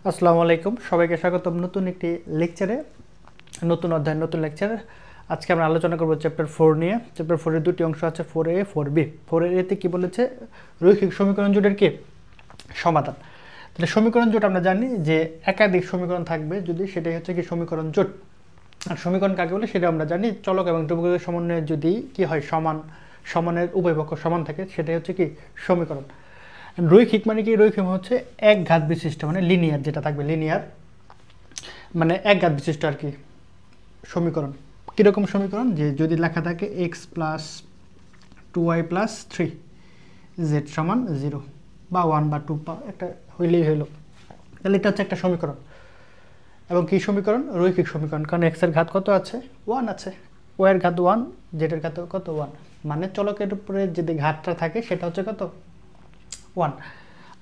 আসসালামু আলাইকুম, সবাইকে স্বাগতম নতুন একটি লেকচারে, নতুন অধ্যায়, নতুন লেকচার। আজকে আমরা আলোচনা করব চ্যাপ্টার 4 নিয়ে। চ্যাপ্টার 4 এর দুটি অংশ আছে, 4A 4B। 4A তে কি বলেছে? রৈখিক সমীকরণ জোটের কি সমাধান। তাহলে সমীকরণ জোট আমরা জানি যে একাধিক সমীকরণ থাকবে যদি সেটাই হচ্ছে কি সমীকরণ জোট। আর সমীকরণ কাকে বলে সেটা আমরা জানি, চলক এবং ধ্রুবকের সমন্বয়ে যদি কি হয় সমানের উভয় পক্ষ সমান থাকে সেটাই হচ্ছে কি সমীকরণ। রৈখিক মানে কি? রৈখিক হচ্ছে এক ঘাত বিশিষ্ট, মানে লিনিয়ার যেটা থাকবে, লিনিয়ার মানে এক ঘাত বিশিষ্ট আর কি সমীকরণ। কীরকম সমীকরণ? যে যদি লেখা থাকে x plus 2y plus 3z সমান 0 বা 1 বা 2 বা একটা হইলেই হইল, তাহলে এটা হচ্ছে একটা সমীকরণ। এবং কি সমীকরণ? রৈখিক সমীকরণ, কারণ এক্স এর ঘাত কত আছে? 1 আছে, ও এর ঘাত 1, জেড ঘাত কত? 1। মানে চলকের উপরে যদি ঘাতটা থাকে সেটা হচ্ছে কত? 1।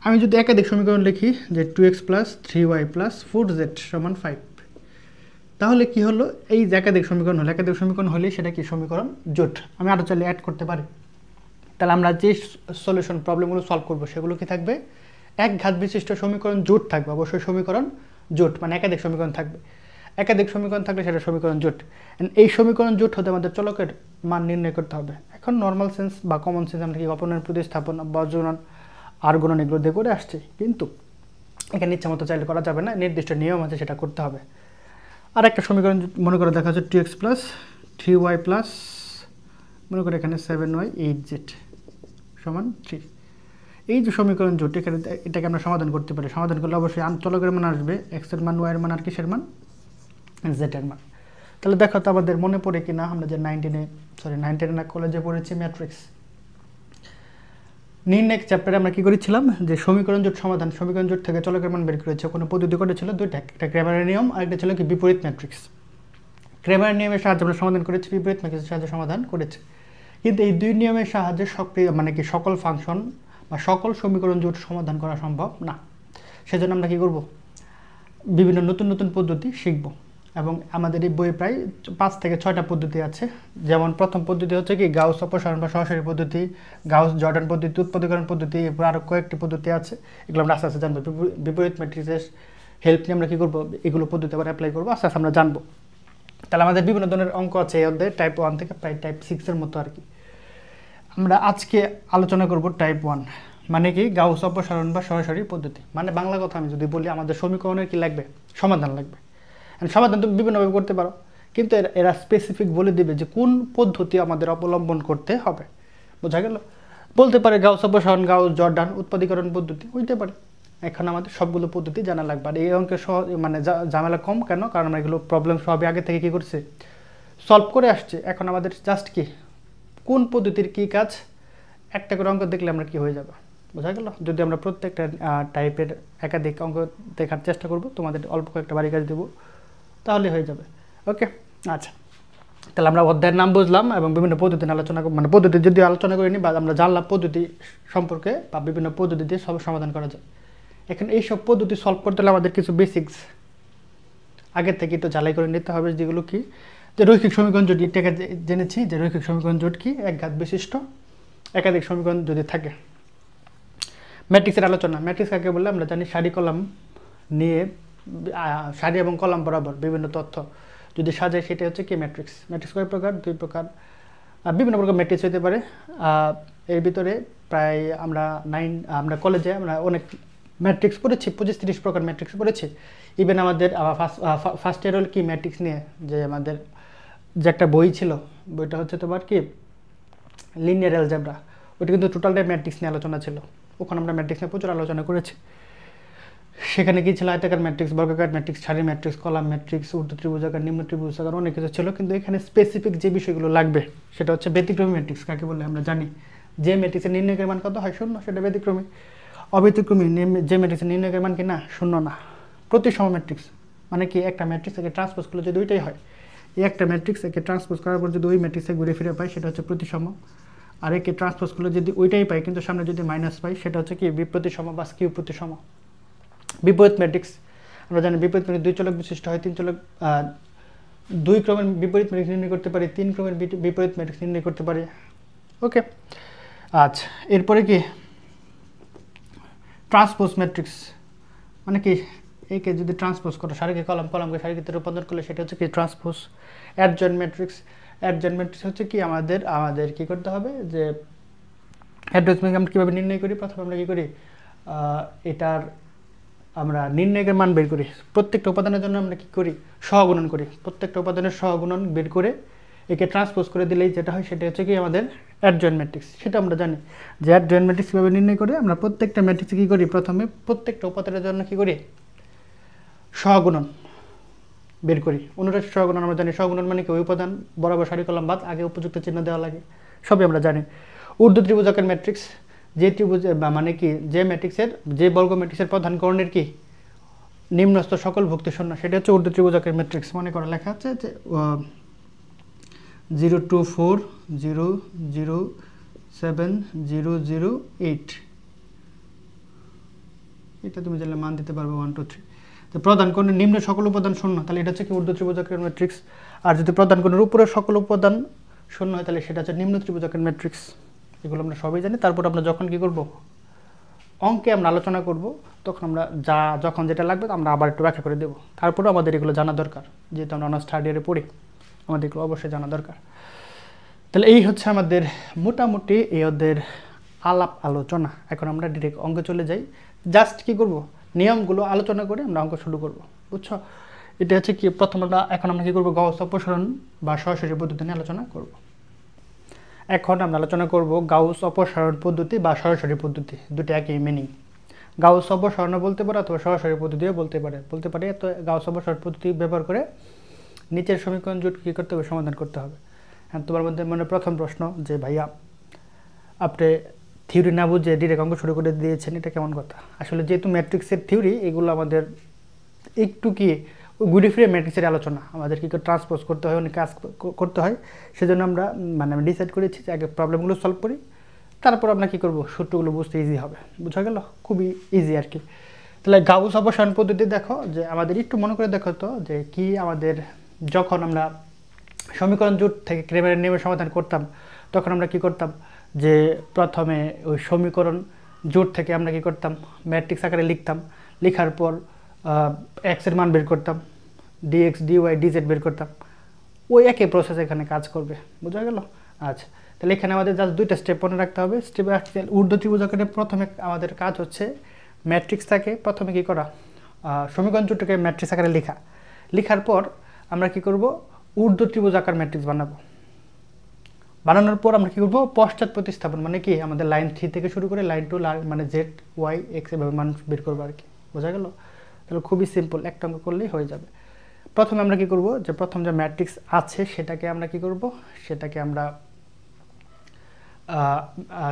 আমি যদি একাধিক সমীকরণ লিখি যে 2x plus 3y plus 4z সমান 5, তাহলে কি হলো? এই যে একাধিক সমীকরণ হলো, একাধিক সমীকরণ হলেই সেটা কি সমীকরণ জোট। আমি আরও চাইলে অ্যাড করতে পারি। তাহলে আমরা যে সলিউশন প্রবলেমগুলো সলভ করবো সেগুলো কি থাকবে? এক ঘাত বিশিষ্ট সমীকরণ জোট থাকবে, অবশ্যই সমীকরণ জোট, মানে একাধিক সমীকরণ থাকবে। একাধিক সমীকরণ থাকলে সেটা সমীকরণ জোট। এই সমীকরণ জোট হতে আমাদের চলকের মান নির্ণয় করতে হবে। এখন নর্মাল সেন্স বা কমন সেন্স আমরা কি অপনয়ন, প্রতিস্থাপন, বজ্রগুণন, আর গুণন এগুলো দিয়ে করে আসছে, কিন্তু এখানে ইচ্ছা মতো চাইলে করা যাবে না, নির্দিষ্ট নিয়ম আছে, সেটা করতে হবে। আর একটা সমীকরণ মনে করে দেখা যাচ্ছে 2x প্লাস 3y প্লাস মনে করে এখানে 7y 8z সমান 3। এই যে সমীকরণ জোট, এখানে এটাকে আমরা সমাধান করতে পারি। সমাধান করলে অবশ্যই চলকের মান আসবে, এক্স এর মান, ওয়াই এর মান, আর কিসের মান? জেড এর মান। তাহলে দেখো তো আমাদের মনে পড়ে কিনা, আমরা যে 19 না কলেজে পড়েছি ম্যাট্রিক্স নির্ণয় চ্যাপ্টারে আমরা কি করেছিলাম? যে সমীকরণ জোট সমাধান, সমীকরণ জোট থেকে চলকের মান বের করেছে। কোনো পদ্ধতি করেছিল দুইটা, একটা ক্রেমারের নিয়ম আর একটা ছিল কি বিপরীত ম্যাট্রিক্স। ক্রেমারের নিয়মের সাহায্যে আমরা সমাধান করেছি, বিপরীত ম্যাট্রিক্সের সাহায্যে সমাধান করেছি। কিন্তু এই দুই নিয়মের সাহায্যে সক্রিয় মানে কি সকল ফাংশন বা সকল সমীকরণ জোট সমাধান করা সম্ভব না। সেজন্য আমরা কি করব? বিভিন্ন নতুন নতুন পদ্ধতি শিখব। এবং আমাদের এই বইয়ে প্রায় 5 থেকে 6টা পদ্ধতি আছে। যেমন প্রথম পদ্ধতি হচ্ছে কি গাউস অপসারণ বা সরাসরি পদ্ধতি, গাউস জর্ডান পদ্ধতি, উৎপাদকরণ পদ্ধতি, এরপর আরও কয়েকটি পদ্ধতি আছে। এগুলো আমরা আস্তে আস্তে জানবো। বিপরীত ম্যাট্রিক্সের হেল্প নিয়ে আমরা কী করবো? এগুলো পদ্ধতি আবার অ্যাপ্লাই করবো, আস্তে আস্তে আমরা জানবো। তাহলে আমাদের বিভিন্ন ধরনের অঙ্ক আছে এই অধ্যায়ে, টাইপ 1 থেকে প্রায় টাইপ 6-এর মতো আর কি। আমরা আজকে আলোচনা করব টাইপ 1, মানে কি গাউস অপসারণ বা সরাসরি পদ্ধতি। মানে বাংলা কথা আমি যদি বলি, আমাদের সমীকরণের কি লাগবে? সমাধান লাগবে। সমাধান তুমি বিভিন্নভাবে করতে পারো, কিন্তু এরা স্পেসিফিক বলে দিবে যে কোন পদ্ধতি আমাদের অবলম্বন করতে হবে। বোঝা গেল? বলতে পারে গাউস অপসারণ, গাউস জর্ডান, উৎপাদীকরণ পদ্ধতি, হইতে পারে। এখন আমাদের সবগুলো পদ্ধতি জানা লাগবে। আর এই অঙ্কের সহজ মানে ঝামেলা কম কেন? কারণ আমরা এগুলো প্রবলেম সবই আগে থেকে কী করছে? সলভ করে আসছে। এখন আমাদের জাস্ট কি কোন পদ্ধতির কী কাজ একটা করে অঙ্ক দেখলে আমরা কি হয়ে যাবে। বোঝা গেল? যদি আমরা প্রত্যেকটা টাইপের একাধিক অঙ্ক দেখার চেষ্টা করব, তোমাদের অল্প কয়েকটা বাড়ি কাজ দেবো, তাহলে হয়ে যাবে। ওকে, আচ্ছা। তাহলে আমরা অধ্যায়ের নাম বুঝলাম এবং বিভিন্ন পদ্ধতি আলোচনা, মানে পদ্ধতি যদি আলোচনা করিনি বা আমরা জানলাম পদ্ধতি সম্পর্কে, বা বিভিন্ন পদ্ধতি দিয়ে সব সমাধান করা যায়। এখন এইসব পদ্ধতি সলভ করতে হলে আমাদের কিছু বেসিক্স আগের থেকে একটু ঝালাই করে নিতে হবে, যেগুলো কি যে রৈখিক সমীকরণ জোট। এটাকে জেনেছি যে রৈখিক সমীকরণ জোট কি এক ঘাত বিশিষ্ট একাধিক সমীকরণ যদি থাকে। ম্যাট্রিক্সের আলোচনা, ম্যাট্রিক্স কাকে বললে আমরা জানি সারি কলাম নিয়ে, সারি এবং কলাম বরাবর বিভিন্ন তথ্য যদি সাজায় সেটা হচ্ছে কি ম্যাট্রিক্স। ম্যাট্রিক্স কয় প্রকার? 2 প্রকার। বিভিন্ন প্রকার ম্যাট্রিক্স হতে পারে। এর ভিতরে প্রায় আমরা কলেজে আমরা অনেক ম্যাট্রিক্স পড়েছি, 25-30 প্রকার ম্যাট্রিক্স পড়েছি। ইভেন আমাদের ফার্স্ট ইয়ার হল কি ম্যাট্রিক্স নিয়ে, যে আমাদের যে একটা বই ছিল, বইটা হচ্ছে তোমার কি লিনিয়ার অ্যালজেব্রা, ওইটা কিন্তু টোটালটাই ম্যাট্রিক্স নিয়ে আলোচনা ছিল। ওখানে আমরা ম্যাট্রিক্স নিয়ে প্রচুর আলোচনা করেছি। সেখানে কি ছিল? আয়তাকার ম্যাট্রিক্স, বর্গাকার ম্যাট্রিক্স, সারি ম্যাট্রিক্স, কলাম ম্যাট্রিক্স, ঊর্ধ্ব ত্রিভুজাকার, নিম্ন ত্রিভুজাকার, অনেক কিছু ছিল। কিন্তু এখানে স্পেসিফিক যে বিষয়গুলো লাগবে সেটা হচ্ছে ব্যতিক্রমী ম্যাট্রিক্স। কাকে বলে আমরা জানি যে ম্যাট্রিক্সের নির্ণয়ের মান কত হয়? 0, সেটা ব্যতিক্রমী। অব্যতিক্রমী যে ম্যাট্রিক্সের নির্ণয়ের মান কি না? 0 না। প্রতিসম ম্যাট্রিক্স মানে কি একটা ম্যাট্রিক্স থেকে ট্রান্সপোজ করলে যদি ওইটাই হয়, এই একটা ম্যাট্রিক্স একে ট্রান্সপোজ করার পর যদি ওই ম্যাট্রিক্সে ঘুরে ফিরে পাই সেটা হচ্ছে প্রতিসম। আর একে ট্রান্সপোজ করলে যদি ওইটাই পাই কিন্তু সামনে যদি মাইনাস পাই সেটা হচ্ছে কি বিপ্রতিসম বা স্কিউ প্রতিসম। বিপরীত ম্যাট্রিক্স আমরা জানি, বিপরীত ম্যাট্রিক্স 2 চলক বিশিষ্ট হয়, 3 চলক 2 ক্রমের বিপরীত ম্যাট্রিক্স নির্ণয় করতে পারি, 3 ক্রমের বিপরীত ম্যাট্রিক্স নির্ণয় করতে পারি। ওকে, আচ্ছা। এরপরে কি ট্রান্সপোজ ম্যাট্রিক্স মানে কি একে যদি ট্রান্সপোজ করো সারিকে কলাম, কলামকে সারিতে রূপান্তর করলে সেটা হচ্ছে কি transpose. Adjoint matrix, adjoint matrix হচ্ছে কি আমাদের কি করতে হবে যে অ্যাডজয়েন্ট আমরা কীভাবে নির্ণয় করি, প্রথমে আমরা কী করি এটার আমরা নির্ণয়ের মান বের করি। প্রত্যেকটা উপাদানের জন্য আমরা কী করি সহগুণন করি, প্রত্যেকটা উপাদানের সহগুণন বের করে একে ট্রান্সপোজ করে দিলেই যেটা হয় সেটা হচ্ছে কি আমাদের অ্যাডজয়েন্ট ম্যাট্রিক্স। সেটা আমরা জানি যে অ্যাডজয়েন্ট ম্যাট্রিক্স কীভাবে নির্ণয় করে, আমরা প্রত্যেকটা ম্যাট্রিক্সে কী করি প্রথমে প্রত্যেকটা উপাদানের জন্য কী করি সহগুণন বের করি। অনুরাশি সহগুণন আমরা জানি, সহগুণন মানে কি ওই উপাদান বরাবর সারি কলাম বাদ আগে উপযুক্ত চিহ্ন দেওয়া লাগে, সবই আমরা জানি। ঊর্ধ্ব ত্রিভুজাকার ম্যাট্রিক্স, যে ত্রিভুজ মানে কি যে ম্যাট্রিক্সের যে বর্গ ম্যাট্রিক্সের প্রধান কর্ণের কি নিম্নস্থ সকল ভুক্তি শূন্য, সেটা হচ্ছে ঊর্ধ্ব ত্রিভুজাকার ম্যাট্রিক্স। মনে করা লেখা আছে যে 0 2 4 0 0 7 0 0 8, এটা তুমি জানলে মান দিতে পারবে 1 2 3। তো প্রধান কোণের নিম্ন সকল উপাদান শূন্য, তাহলে এটা হচ্ছে কি ঊর্ধ্ব ত্রিভুজাকার ম্যাট্রিক্স। আর যদি প্রধান কোণের উপরের সকল উপাদান শূন্য হয় তাহলে সেটা হচ্ছে নিম্ন ত্রিভুজাকার ম্যাট্রিক্স। এগুলো আমরা সবই জানি। তারপর আমরা যখন কি করব অঙ্কে আমরা আলোচনা করব তখন আমরা যখন যেটা লাগবে আমরা আবার একটু ব্যাখ্যা করে দেব। তারপরেও আমাদের এগুলো জানা দরকার, যেহেতু আমরা অনার্স থার্ড ইয়ারে পড়ি, আমাদের এগুলো অবশ্যই জানা দরকার। তাহলে এই হচ্ছে আমাদের মোটামুটি এই ওদের আলাপ আলোচনা। এখন আমরা ডিরেক্ট অঙ্কে চলে যাই। জাস্ট কি করব নিয়মগুলো আলোচনা করে আমরা অঙ্ক শুরু করব, বুঝছো? এটা হচ্ছে কি প্রথম এখন আমরা কি করব গাউস অপসারণ বা সরাসরি পদ্ধতি নিয়ে আলোচনা করব। এখন আমরা আলোচনা করব গাউস অপসারণ পদ্ধতি বা সরাসরি পদ্ধতি, দুটো একই মিনিং। গাউস অপসারণ বলতে পারে অথবা সরাসরি পদ্ধতিও বলতে পারে। তো গাউস অপসারণ পদ্ধতি ব্যবহার করে নিচের সমীকরণ জোট কী করতে হবে সমাধান করতে হবে। হ্যাঁ, তোমার মধ্যে মানে প্রথম প্রশ্ন যে ভাইয়া আপনি থিওরি না বুঝে ডিরেক্ট অঙ্ক শুরু করে দিয়েছেন, এটা কেমন কথা? আসলে যেহেতু ম্যাট্রিক্সের থিওরি এগুলো আমাদের একটু কি ঘুরে ফিরে ম্যাট্রিক্সের আলোচনা, আমাদের কী করে ট্রান্সপোজ করতে হয়, অনেক কাজ করতে হয়, সেজন্য আমরা আমি ডিসাইড করেছি যে আগে প্রবলেমগুলো সলভ করি, তারপর আমরা কী করবো সূত্রগুলো বুঝতে ইজি হবে। বোঝা গেল? খুবই ইজি আর কি। তাহলে গাউস অপসারণ পদ্ধতি দেখো যে আমাদের একটু মনে করে দেখো তো যে কি আমাদের যখন আমরা সমীকরণ জোট থেকে ক্রেমারের নিয়মে সমাধান করতাম তখন আমরা কি করতাম যে প্রথমে ওই সমীকরণ জোট থেকে আমরা কি করতাম ম্যাট্রিক্স আকারে লিখতাম, লেখার পর এক্সের মান বের করতাম, ডিএক্স ডিওয়াই ডিজেড বের করতাম। ওই একই প্রসেস এখানে কাজ করবে। বোঝা গেল? আচ্ছা, তাহলে এখানে আমাদের জাস্ট দুইটা স্টেপ মনে রাখতে হবে। স্টেপে আসতে ঊর্ধ্ব ত্রিভুজ আকারে প্রথমে আমাদের কাজ হচ্ছে ম্যাট্রিক্স থাকে প্রথমে কি করা সমীকরণ জোটটাকে ম্যাট্রিক্স আকারে লেখার পর আমরা কি করব ঊর্ধ্ব ত্রিভুজ আকার ম্যাট্রিক্স বানানোর পর আমরা কী করবো পশ্চাৎ প্রতিস্থাপন, মানে কি আমাদের লাইন 3 থেকে শুরু করে লাইন 2 মানে জেড ওয়াই এক্স এভাবে মান বের করবো আর কি। বোঝা গেল? তাহলে খুবই সিম্পল, একটা অঙ্ক করলেই হয়ে যাবে। প্রথমে আমরা কি করব যে প্রথম যে ম্যাট্রিক্স আছে সেটাকে আমরা কি করব সেটাকে আমরা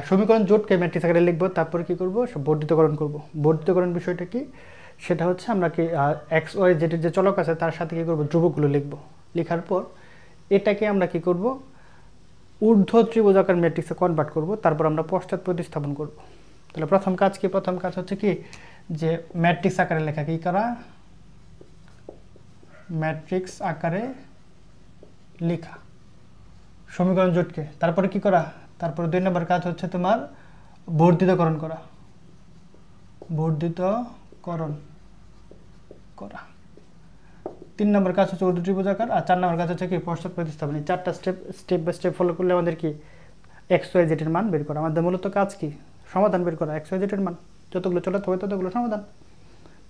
সমীকরণ জোটকে ম্যাট্রিক্স আকারে লিখবো, তারপর কি করব বর্ধিতকরণ করব। বর্ধিতকরণ বিষয়টা কি সেটা হচ্ছে আমরা কি এক্স ওয়াই জেডের যে চলক আছে তার সাথে কী করবো ধ্রুবকগুলো লিখবো। লেখার পর এটাকে আমরা কি করব ঊর্ধ্ব ত্রিভুজাকার ম্যাট্রিক্সে কনভার্ট করব, তারপর আমরা পশ্চাৎ প্রতিস্থাপন করব। তাহলে প্রথম কাজ হচ্ছে কি যে ম্যাট্রিক্স আকারে লেখা, কি করা ম্যাট্রিক্স আকারে লেখা সমীকরণ জোটকে। তারপরে কি করা তারপরে 2 নম্বর কাজ হচ্ছে তোমার বর্ধিতকরণ করা। 3 নম্বর কাজ হচ্ছে ঊর্ধ্ব ত্রিভুজাকার, আর 4 নম্বর কাজ হচ্ছে কি পশ্চাৎ প্রতিস্থাপন। এই 4টা স্টেপ বাই স্টেপ ফলো করলে আমাদের কি এক্স ওয়াই জেড এর মান বের করা। আমাদের মূলত কাজ কি সমাধান বের করা, এক্স ওয়াই জেড এর মান যতগুলো চলক হবে ততগুলো সমাধান।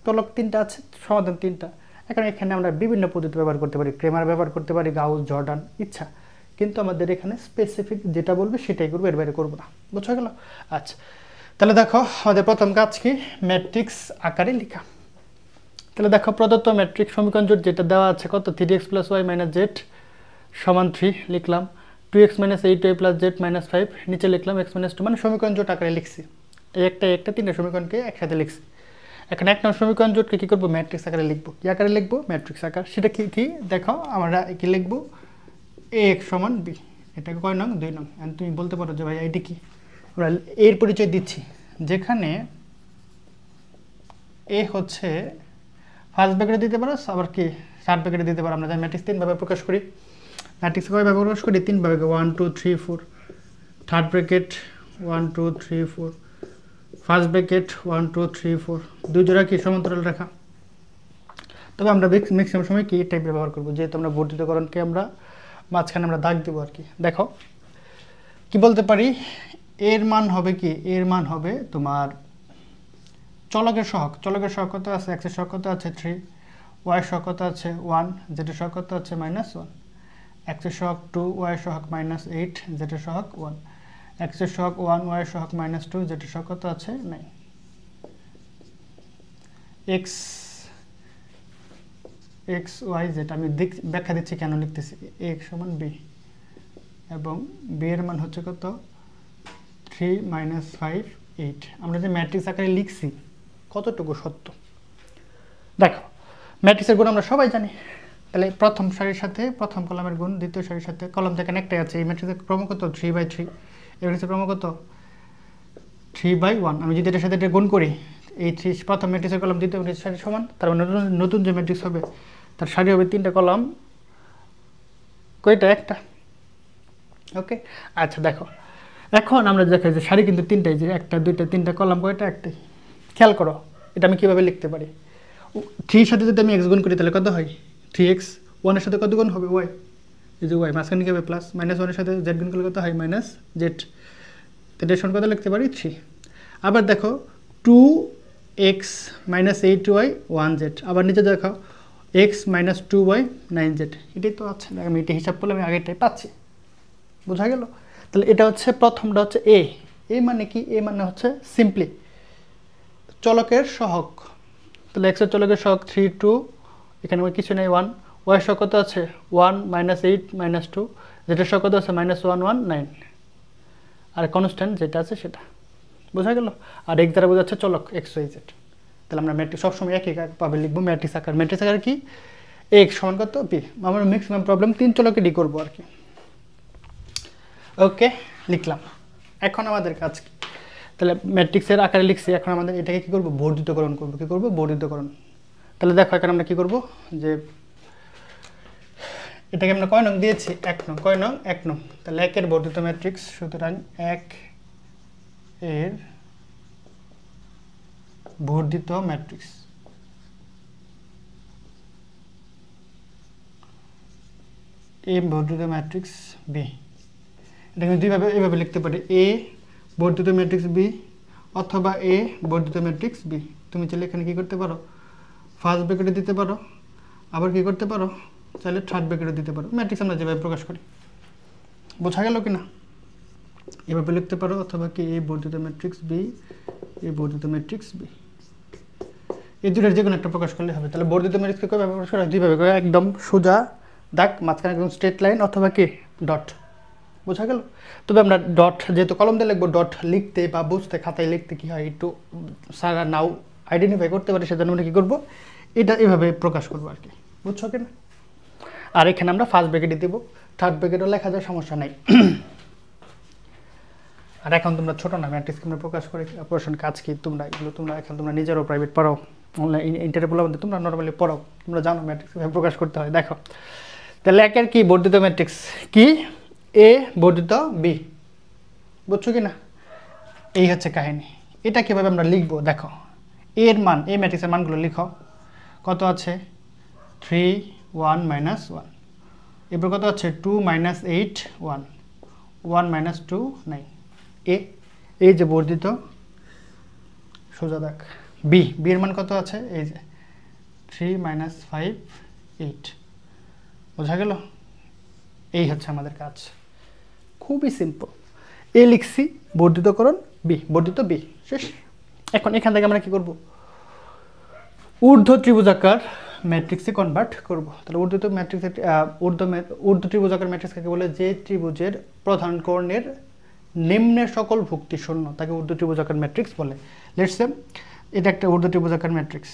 তলক 3টা আছে, সমাধান 3টা। এখানে আমরা বিভিন্ন পদ্ধতি ব্যবহার করতে পারি, ক্রেমার ব্যবহার করতে পারি, গাউস জর্ডান ইচ্ছা, কিন্তু আমাদের এখানে স্পেসিফিক যেটা বলবে সেটাই করবো, এর বাইরে করবো না। বোঝা গেল? আচ্ছা, তাহলে দেখো আমাদের প্রথম কাজ কি ম্যাট্রিক্স আকারে লেখা। তাহলে দেখো প্রদত্ত ম্যাট্রিক্স সমীকরণ জোট যেটা দেওয়া আছে কত 3x + y - z সমান 3 লিখলাম, 2x - 8y + z - 5 নিচে লিখলাম x - 2 মানে সমীকরণ জোট আকারে লিখছি। এই একটা 3টা সমীকরণকে একসাথে লিখছি। এখন 1 নম্বর সমীকরণ জোটকে কী করবো ম্যাট্রিক্স আকারে লিখবো। কী আকারে লিখবো ম্যাট্রিক্স আকার। সেটা কি দেখো আমরা কি লিখবো ax = b। এটাকে কয় নং 2 নং। তুমি বলতে পারো যে ভাই এইটা কি, আমরা এর পরিচয় দিচ্ছি যেখানে এ হচ্ছে ফার্স্ট ব্র্যাকেটে দিতে পারো, আবার কি থার্ড ব্র্যাকেটে দিতে পারো। আমরা জানি ম্যাট্রিক্স 3 ভাবে প্রকাশ করি। ম্যাট্রিক্স কয়ভাবে প্রকাশ করি 3 ভাবে, 1 2 3 4, থার্ড ব্র্যাকেট 1 2 3 4, ফার্স্ট ব্র্যাকেট 1 2 3 4, দুই জোড়া কি সমান্তরাল রেখা। তবে আমরা ম্যাক্সিমাম সময় কি টাইপ ব্যবহার করবো, যেহেতু আমরা বর্ধিতকরণকে আমরা মাঝখানে আমরা দাগ দেবো আর কি। দেখো কি বলতে পারি, এর মান হবে কি, এর মান হবে তোমার চলকের সহগ। চলকের সহগ কত আছে, এক্সের সহগ কত আছে 3, ওয়াইয়ের সহগ কত আছে 1, জেডের সহগ কত আছে -1, এক্সের সহগ 2, ওয়াইয়ের সহগ -8, জেডের সহগ 1, এক্সের সহগ 1, ওয়াইয়ের সহগ -2, জেডের সহগ কত আছে 9। এক্স এক্স ওয়াই জেড আমি ব্যাখ্যা দিচ্ছি কেন লিখতেছি। এক্স সমান বি এবং বি এর মান হচ্ছে কত 3 - 5 8। আমরা যে ম্যাট্রিক্স আকারে লিখছি কতটুকু সত্য দেখো। ম্যাট্রিক্সের গুণ আমরা সবাই জানি, তাহলে প্রথম সারির সাথে প্রথম কলামের গুণ দ্বিতীয় সারির সাথে, কলাম দেখেন একটাই আছে, এই ম্যাট্রিক্সের ক্রম কত 3/3, এই ম্যাট্রিক্সের ক্রম কত 3/1। আমি যদি এটার সাথে এটা গুণ করি, এই 3 প্রথম ম্যাট্রিক্সের কলাম দ্বিতীয় ম্যাট্রিক্সের সারি সমান, তার মানে নতুন যে ম্যাট্রিক্স হবে তার সারি হবে 3টা কলাম, কয়টা একটা। ওকে আচ্ছা দেখো এখন আমরা দেখাই যে সারি কিন্তু 3টাই, যে 1টা 2টা 3টা কলাম কয়টা একটাই। খেয়াল করো এটা আমি কিভাবে লিখতে পারি, 3 সাথে যদি আমি x গুণ করি তাহলে কত হয় 3x, 1 এর সাথে কত গুণ হবে y, এই যে y মাঝখানে কি হবে প্লাস, -1 এর সাথে z গুণ করলে কত হয় -z, তাহলে সমান কত লিখতে পারি 3। আবার দেখো 2x - 8y 1z, আবার নিচে দেখো x - 2y 9z, এটাই তো আছে। আমি এটা হিসাব করলে আমি আগেরটাই পাচ্ছি, বোঝা গেল। তাহলে এটা হচ্ছে প্রথমটা হচ্ছে এ মানে কি, এ মানে হচ্ছে সিম্পলি চলকের সহগ। তাহলে x এর চলকের সহগ 3 2, এখানে কিছু নেই 1, y এর সহগ কত আছে 1 -8 -2, যেটার সহগ কত আছে -1 1 9, আর কনস্ট্যান্ট যেটা আছে সেটা, বোঝা গেল। আর x দ্বারা বোঝাচ্ছে চলক x y z। তাহলে আমরা ম্যাট্রিক্স সবসময় একই ভাবে লিখবো, ম্যাট্রিক্স আকার। ম্যাট্রিক্স আকার কি, x সমান কত p। আমরা ম্যাক্সিমাম প্রবলেম 3 চলকে ডি করবো আর কি। ওকে লিখলাম। এখন আমাদের কাজ কি, তাহলে ম্যাট্রিক্সের আকারে লিখছি, এখন আমাদের এটাকে কি করব, বর্ধিতকরণ করব। কি করব, বর্ধিতকরণ। তাহলে দেখো এখানে আমরা কি করব, যে এটাকে আমরা কয় নং দিয়েছি 1 নং, কয় নং 1 নং। তাহলে 1 এর বর্ধিত ম্যাট্রিক্স, সুতরাং 1 এর বর্ধিত ম্যাট্রিক্স, এ বর্ধিত ম্যাট্রিক্স বি। এটাকে দুইভাবে এইভাবে লিখতে পারি, এ বর্ধিত ম্যাট্রিক্স বি অথবা এ বর্ধিত ম্যাট্রিক্স বি। তুমি চাইলে এখানে কি করতে পারো, ফার্স্ট ব্র্যাকেটে দিতে পারো, আবার কি করতে পারো, চাইলে থার্ড ব্র্যাকেটে দিতে পারো। ম্যাট্রিক্স আমরা যেভাবে প্রকাশ করি, বোঝা গেল কি না। এভাবে লিখতে পারো, অথবা কি এ বর্ধিত ম্যাট্রিক্স বি, এ বর্ধিত ম্যাট্রিক্স বি, এই দুটোর যে কোনো একটা প্রকাশ করলে হবে। তাহলে বর্ধিত ম্যাট্রিক্সকে কীভাবে প্রকাশ করা হয়, দুইভাবে করে, একদম সোজা দাগ, মাঝখানে একদম স্ট্রেট লাইন, অথবা কি ডট, বোঝা গেল। তবে আমরা ডট যেহেতু কলম দিয়ে লিখবো, ডট লিখতে বা বুঝতে খাতায় লিখতে কি হয় একটু সারা নাও আইডেন্টিফাই করতে পারি, সেজন্য আমরা কী করবো, এটা এভাবে প্রকাশ করবো আর কি, বুঝছো কিনা। আর এখানে আমরা ফার্স্ট ব্র্যাকেটে দেবো, থার্ড ব্র্যাকেটও লেখা যায়, সমস্যা নেই। আর এখন তোমরা ছোটো না, ম্যাট্রিক্সকে আমরা প্রকাশ করে অপারেশন কাজ কি, তোমরা এগুলো তোমরা এখন তোমরা নিজেরও প্রাইভেট পড়াও, অনলাইন ইন্টারনেট বলতে তোমরা নর্মালি পড়াও, তোমরা জানো ম্যাট্রিক্স প্রকাশ করতে হয়। দেখো তাহলে একের কি বর্ধিত ম্যাট্রিক্স কি, এ বর্ধিত বি, বুঝছো কি না। এই হচ্ছে কাহিনী। এটা কীভাবে আমরা লিখবো, দেখো এর মান, এই ম্যাট্রিক্সের মানগুলো লিখো, কত আছে 3 1 -1, এরপর কত আছে 2 -8 1, 1 -2 9। এই যে বর্ধিত সোজা দাগ বি, বি এর মান কত আছে, এই যে 3 -5 8, বোঝা গেল। এই হচ্ছে আমাদের কাজ, খুবই সিম্পল। এ লিখছি, বর্ধিতকরণ বি, বর্ধিত বি, শেষ। এখন এখান থেকে আমরা কি করব, ঊর্ধ্ব ত্রিভুজাকার ম্যাট্রিক্সে কনভার্ট করব। তাহলে ঊর্ধ্ব ম্যাট্রিক্সের ঊর্ধ্ব ত্রিভুজাকার ম্যাট্রিক্স কাকে বলে, যে ত্রিভুজের প্রধান কর্ণের নিম্নের সকল ভুক্তি শূন্য তাকে ঊর্ধ্ব ত্রিভুজাকার ম্যাট্রিক্স বলে। লেটস সে এটা একটা ঊর্ধ্ব ত্রিভুজাকার ম্যাট্রিক্স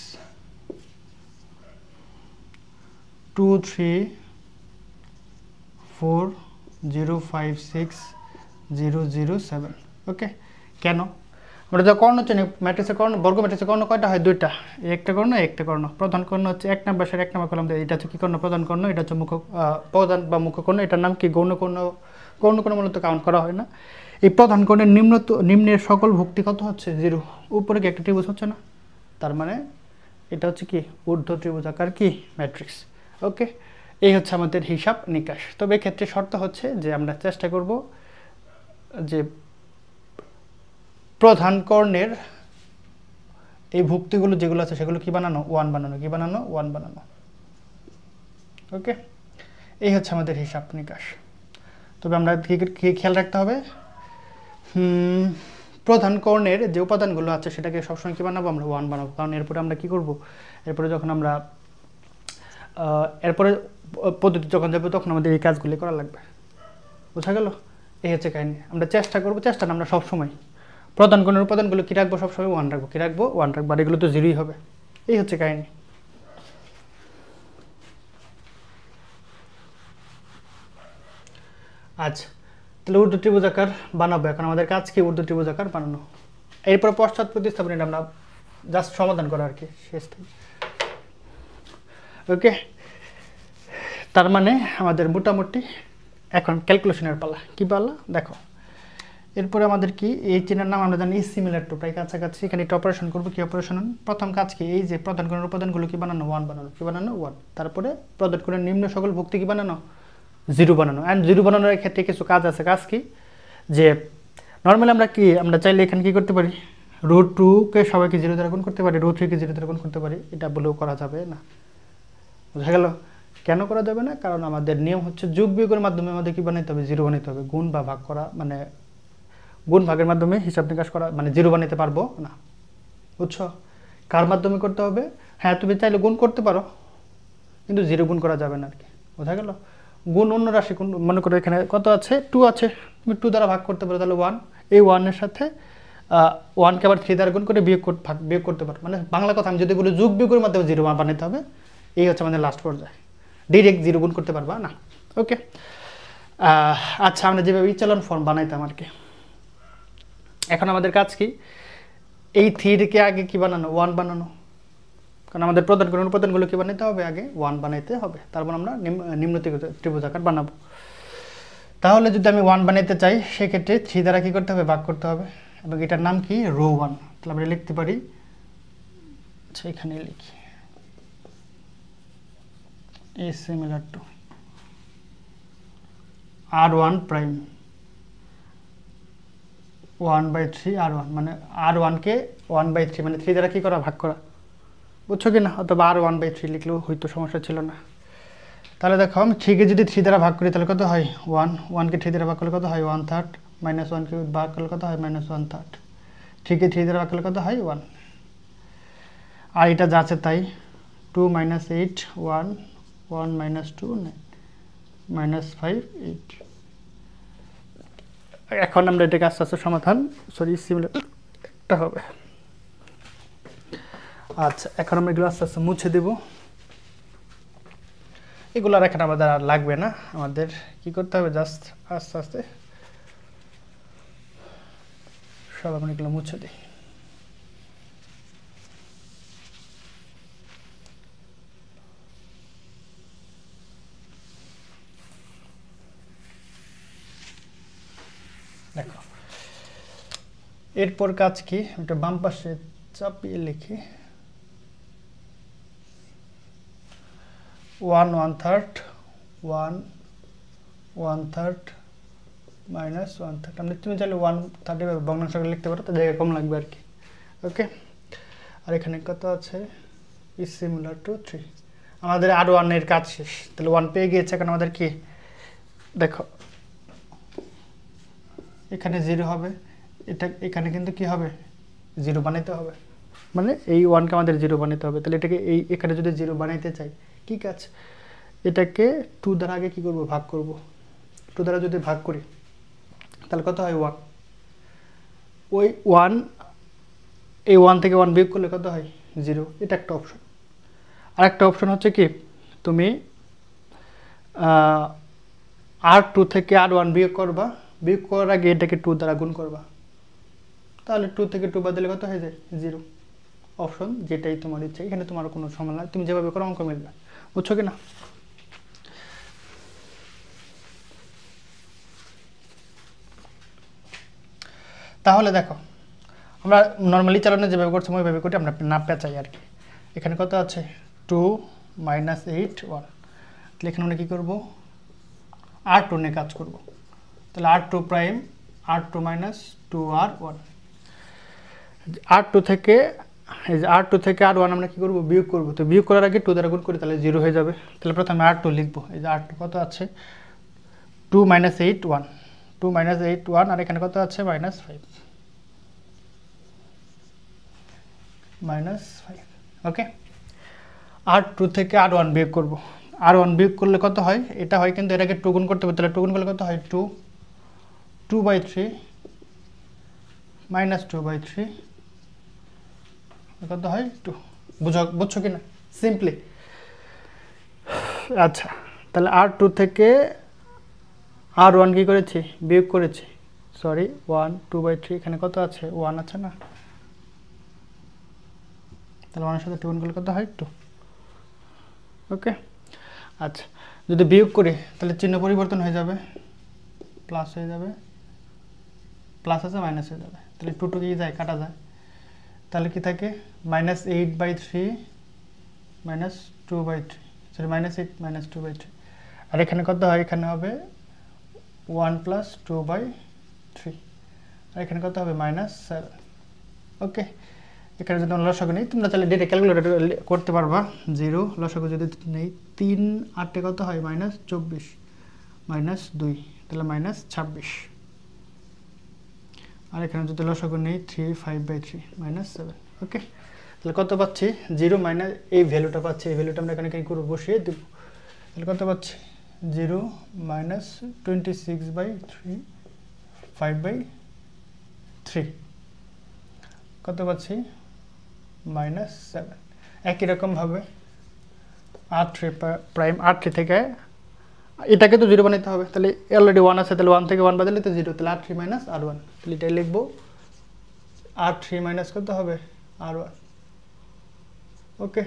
2 3 4 0 5 6 0 0 7। ওকে, কেন আমরা যা কর্ণ চিনি, ম্যাট্রিক্সের কর্ণ, বর্গ ম্যাট্রিক্সের কর্ণ কয়টা হয়, দুইটা, একটা কর্ণ একটা কর্ণ। প্রধান কর্ণ হচ্ছে 1 নম্বর সারি 1 নম্বর কলাম দেয়, এটা হচ্ছে কি কর্ণ, প্রধান কর্ণ। এটা হচ্ছে মুখ্য প্রধান বা মুখ্য কর্ণ, এটার নাম কি গৌণ কর্ণ। গৌণ কর্ণ মূলত কাউন্ট করা হয় না। এই প্রধান কর্ণের নিম্নের সকল ভুক্তি কত হচ্ছে 0, উপরে কি একটা ত্রিভুজ হচ্ছে না, তার মানে এটা হচ্ছে কি ঊর্ধ্ব ত্রিভুজাকার কি ম্যাট্রিক্স। ওকে, এই হচ্ছে আমাদের হিসাব নিকাশ। তবে এক্ষেত্রে শর্ত হচ্ছে যে আমরা চেষ্টা করব যে প্রধান কর্ণের এই ভুক্তিগুলো যেগুলো আছে সেগুলো কি বানানো, ওয়ান বানানো, কি বানানো, ওয়ান বানানো। ওকে, এই হচ্ছে আমাদের হিসাব নিকাশ। তবে আমরা কি খেয়াল রাখতে হবে, প্রধান কর্ণের যে উপাদানগুলো আছে সেটাকে সবসময় কি বানাবো, আমরা ওয়ান বানাবো। কারণ এরপরে আমরা কি করব, এরপরে যখন আমরা এরপরে পদ্ধতি যখন যাবো তখন আমাদের এই কাজগুলি করা লাগবে। বোঝা গেল? এই হচ্ছে কাহিনী। আমরা চেষ্টা করবো, চেষ্টা না আমরা সবসময় প্রধান কর্ণের উপাদানগুলো কী রাখবো, সবসময় ওয়ান রাখবো। কী রাখবো, ওয়ান রাখবো, আর এগুলো তো জিরোই হবে। এই হচ্ছে কাহিনী। আচ্ছা, তাহলে ঊর্ধ্ব ত্রিভুজাকার বানাবো। এখন আমাদের কাজ কি, ঊর্ধ্ব ত্রিভুজাকার বানানো। এরপর পশ্চাৎ প্রতিস্থাপন, এটা আমরা জাস্ট সমাধান করা আর কি, শেষ থেকে। ওকে, তার মানে আমাদের মোটামুটি এখন ক্যালকুলেশনের পালা। কি পালা দেখো, এরপরে আমাদের কি, এই চিহ্নের নাম আমরা জানি সিমিলার টু, প্রায় কাছাকাছি। এখানে একটা অপারেশন করবো। কি অপারেশন? প্রথম কাজ কি, এই যে প্রধান কোণের উপাদানগুলো কি বানানো, ওয়ান বানানো। কি বানানো, ওয়ান। তারপরে প্রধান কোণের নিম্ন সকল ভুক্তি কি বানানো, জিরো বানানো। অ্যান্ড জিরো বানানোর ক্ষেত্রে কিছু কাজ আছে। কাজ কি, যে নর্মালি আমরা চাইলে এখানে কি করতে পারি, √2 সবাইকে জিরো দ্বারা গুণ করতে পারি, √3 জিরো দ্বারা গুণ করতে পারি। এটা বলেও করা যাবে না। বোঝা গেল? কেন করা যাবে না? কারণ আমাদের নিয়ম হচ্ছে যোগ বিয়োগের মাধ্যমে আমাদের কি বানাইতে হবে, জিরো বানাইতে হবে। গুণ বা ভাগ করা, মানে গুণ ভাগের মাধ্যমে হিসাব নিকাশ করা, মানে জিরো বানাইতে পারবো না। বুঝছো? কার মাধ্যমে করতে হবে? হ্যাঁ, তুমি চাইলে গুণ করতে পারো, কিন্তু জিরো গুণ করা যাবে না আর কি। বোঝা গেল? গুণ অন্য রাশি, কোন মনে করো এখানে কত আছে, 2 আছে, তুমি 2 দ্বারা ভাগ করতে পারো, তাহলে 1। এই 1-এর সাথে 1-কে আবার 3 দ্বারা গুণ করে বিয়োগ করতে পারো। মানে বাংলা কথা আমি যদি বলি, যোগ বিয়োগের মাধ্যমে জিরো বানাইতে হবে। এই হচ্ছে আমাদের লাস্ট পর্যায়ে। ডিরেক্ট জিরো গুণ করতে পারবা না। ওকে, আচ্ছা, আমরা যেভাবে ইচালন ফর্ম বানাইতাম আর কি। এখন আমাদের কাজ কি, এই 3-কে আগে কি বানানো, 1 বানানো। কারণ আমাদের প্রধান কোণের উপাদানগুলো কি বানাইতে হবে, আগে 1 বানাইতে হবে। তারপর আমরা নিম্ন ত্রিভুজাকার বানাবো। তাহলে যদি আমি 1 বানাইতে চাই, সেক্ষেত্রে 3 দ্বারা কি করতে হবে, ভাগ করতে হবে। এবং এটার নাম কি, ρ1। তাহলে আমরা লিখতে পারি, আচ্ছা এখানে লিখি, is similar to r1 prime 1/3 r1, মানে r1-কে 1/3 মানে 3 দ্বারা কি করা, ভাগ করা। বুঝছো কি না? অথবা r1/3 লিখলেও হয়তো সমস্যা ছিল না। তাহলে দেখো, আমি 3-কে যদি 3 দ্বারা ভাগ করি তাহলে কত হয়, 1। 1-কে 3 দ্বারা ভাগ করলে কত হয়, 1/3। -1-কে ভাগ করলে কত হয়, -1/3। 3-কে 3 দ্বারা ভাগ করলে কত হয়, 1। আর এটা যা আছে তাই, 2 - 8 1, 1 - 2 9, -5 8। এখন আমরা এটাকে আস্তে আস্তে সমাধান, সিমিলার একটা হবে। আচ্ছা, এখন আমরা এগুলো আস্তে আস্তে মুছে দেব। এগুলো আর এখন আমাদের আর লাগবে না। আমাদের কি করতে হবে, জাস্ট আস্তে আস্তে সব আমরা এগুলো মুছে দিই। দেখো, এরপর কাজ কি, এটা বাম পাশে চাপিয়ে লিখি, 1 1/3 1 1/3 -1/3। আমরা তুমি চাইলে 1/30 ভগ্নাংশ করে লিখতে পারো, তো জায়গা কম লাগবে আর কি। ওকে, আর এখানে কত আছে, is similar to 3। আমাদের আর 1-এর কাজ শেষ। তাহলে 1 পেয়ে গিয়েছে। এখন আমাদের কি, দেখো এখানে 0 হবে, এটা এখানে কিন্তু কি হবে, 0 বানাইতে হবে। মানে এই 1-কে আমাদের 0 বানাইতে হবে। তাহলে এটাকে এখানে যদি 0 বানাইতে চাই, কি কাজ, এটাকে 2 দ্বারা আগে কি করব, ভাগ করব। 2 দ্বারা যদি ভাগ করি তাহলে কত হয়, 1। ওই 1, এই 1 থেকে 1 বিয়োগ করলে কত হয়, 0। এটা একটা অপশন। আর একটা অপশন হচ্ছে কি, তুমি R2 থেকে R1 বিয়োগ করবা, বিয়োগ করার আগে এটাকে 2 দ্বারা গুণ করবা। তাহলে 2 থেকে 2 বাদ দিলে কত হয়ে যায়, 0। অপশন যেটাই তোমার ইচ্ছা, এখানে তোমার কোনো সমস্যা নাই, তুমি যেভাবে করো অঙ্ক মিলবে। বুঝছো কি না? তাহলে দেখো, আমরা নর্মালি চালানো যেভাবে করছি ওইভাবে করি, আমরা না পেঁচাই আর কি। এখানে কত আছে 2 মাইনাস 8 1। তাহলে এখানে আমরা কী করবো R2 নিয়ে কাজ করব। তাহলে R2 prime R2 minus 2R1, R2 থেকে এই যে R2 থেকে R1 আমরা কী করবো বিয়োগ করবো। তো বিয়োগ করার আগে 2 দ্বারা গুণ করি তাহলে 0 হয়ে যাবে। তাহলে প্রথমে R2 লিখবো। এই যে R2 কত আছে 2 মাইনাস 8 1, 2 মাইনাস 8 1, আর এখানে কত আছে মাইনাস 5, ওকে। R2 থেকে R1 বিয়োগ করব। R1 বিয়োগ করলে কত হয়, এটা হয় কিন্তু এটাকে 2 গুণ করতে হবে। তাহলে 2 গুণ করলে কত হয় 2/3 মাইনাস 2/3 কত হয় 2। বুঝছো কি না সিম্পলি? আচ্ছা, তাহলে R2 থেকে R1 কি করেছি বিয়োগ করেছি, সরি 1 2/3, এখানে কত আছে 1 আছে না, তাহলে 1 এর সাথে 2 গুণ করলে কত হয় 2, ওকে। আচ্ছা, যদি বিয়োগ করি তাহলে চিহ্ন পরিবর্তন হয়ে যাবে, প্লাস হয়ে যাবে, প্লাস আছে মাইনাস হয়ে যাবে। তাহলে 2 কি যায় কাটা যায়, তাহলে কি থাকে minus 8/3 minus 2/3, sorry minus 8 minus 2/3, আর এখানে কত হয়, এখানে হবে 1 প্লাস 2/3, আর এখানে কত হবে মাইনাস 7, ওকে। এখানে যদি আমরা লসাগু নেই, তোমরা চাইলে ডেটা ক্যালকুলেটর করতে পারবা। 0 লসাগু যদি নেই 3 8 কত হয় মাইনাস 24 মাইনাস 2, তাহলে মাইনাস 26, আর এখানে যদি লসাগু নেই 3 5/3 মাইনাস 7, ওকে। তাহলে কত পাচ্ছি 0 মাইনাস এই ভ্যালুটা পাচ্ছি, এই ভ্যালুটা আমরা এখানে কি করব বসিয়ে দেব। তাহলে কত পাচ্ছি 0 মাইনাস 26/3 5/3 কত পাচ্ছি মাইনাস 7। একই রকমভাবে R3 প্রাইম R3 থেকে এটাকে তো 0 বানাইতে হবে, তাহলে অলরেডি 1 আছে, তাহলে 1 থেকে 1 বাদ দিলে তো 0, তাহলে R3 মাইনাস R1, তাহলে এটাই লিখবো R3 মাইনাস কত হবে R1, ওকে।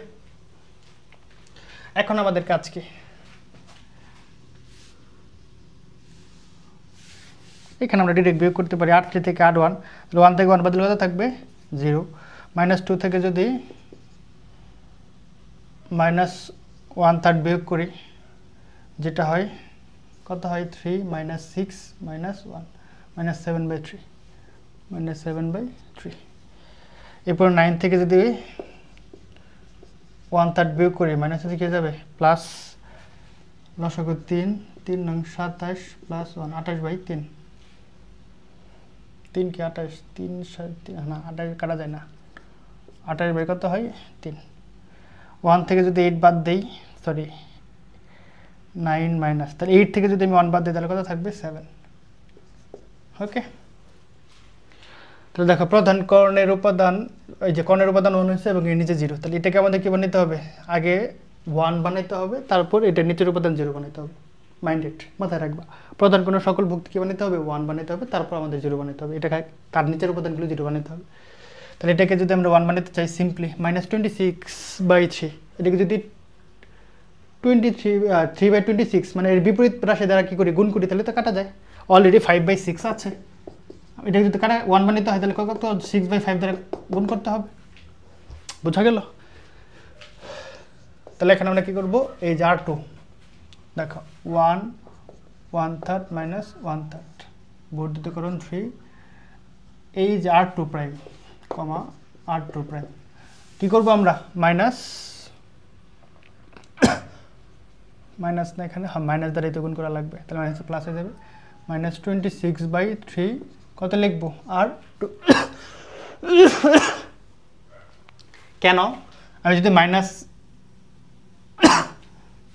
এখন আমাদের কাজ কি, এখানে আমরা ডিরেক্ট বিয়োগ করতে পারি। R3 থেকে R1, তাহলে 1 থেকে 1 বাদ দিলে কত থাকবে 0, মাইনাস 2 থেকে যদি মাইনাস 1/3 বিয়োগ করি যেটা হয় কত হয় 3 মাইনাস 6 মাইনাস 1 মাইনাস 7/3 মাইনাস 7/3। এরপর 9 থেকে যদি 1/3 বিয়োগ করি মাইনাস কি যাবে প্লাস, লসাগু 3 3 নং 27 প্লাস 1 28/3, 3 কি 28 3 3 না 28 কাটা যায় না, 28 কত হয় 3। 1 থেকে যদি 8 বাদ দেই, সরি 9 মাইনাস, তাহলে 8 থেকে যদি আমি 1 বাদ দিই তাহলে কত থাকবে 7, ওকে। তো দেখো প্রধান কর্ণের উপাদান, এই যে কর্ণের উপাদান 1 হয়েছে এবং এর নিচে 0, তাহলে এটাকে আমাদের কি বানাইতে হবে, আগে 1 বানাইতে হবে, তারপর এটা নিচের উপাদান 0 বানাইতে হবে। মাইন্ডেড, মাথায় রাখবা, প্রধান কোণের সকল ভুক্তি কি বানাইতে হবে 1 বানাইতে হবে, তারপর আমাদের 0 বানাইতে হবে, এটা তার নিচের উপাদানগুলো 0 বানাইতে হবে। তাহলে এটাকে যদি আমরা 1 বানাইতে চাই সিম্পলি মাইনাস 26/3, এটাকে যদি 3/26 মানে এর বিপরীত রাশি দ্বারা কি করি গুণ করি তাহলে তো কাটা যায়, অলরেডি 5/6 আছে, এটাকে যদি কাটা 1 বানাইতে হয় তাহলে কত 6/5 দ্বারা গুণ করতে হবে, বোঝা গেল? তাহলে এখানে আমরা কি করব, এই যে R2 দেখো 1 1/3 মাইনাস 1/3 বর্ধিতকরণ 3, এই যে R2 প্রাইম কমা R2 প্রাইম কি করব আমরা মাইনাস মাইনাস না এখানে মাইনাস দ্বারা এত গুণ করা লাগবে, তাহলে মাইনাস প্লাস হয়ে যাবে, মাইনাস 26/3 কত লিখবো R2 কেন আমি যদি মাইনাস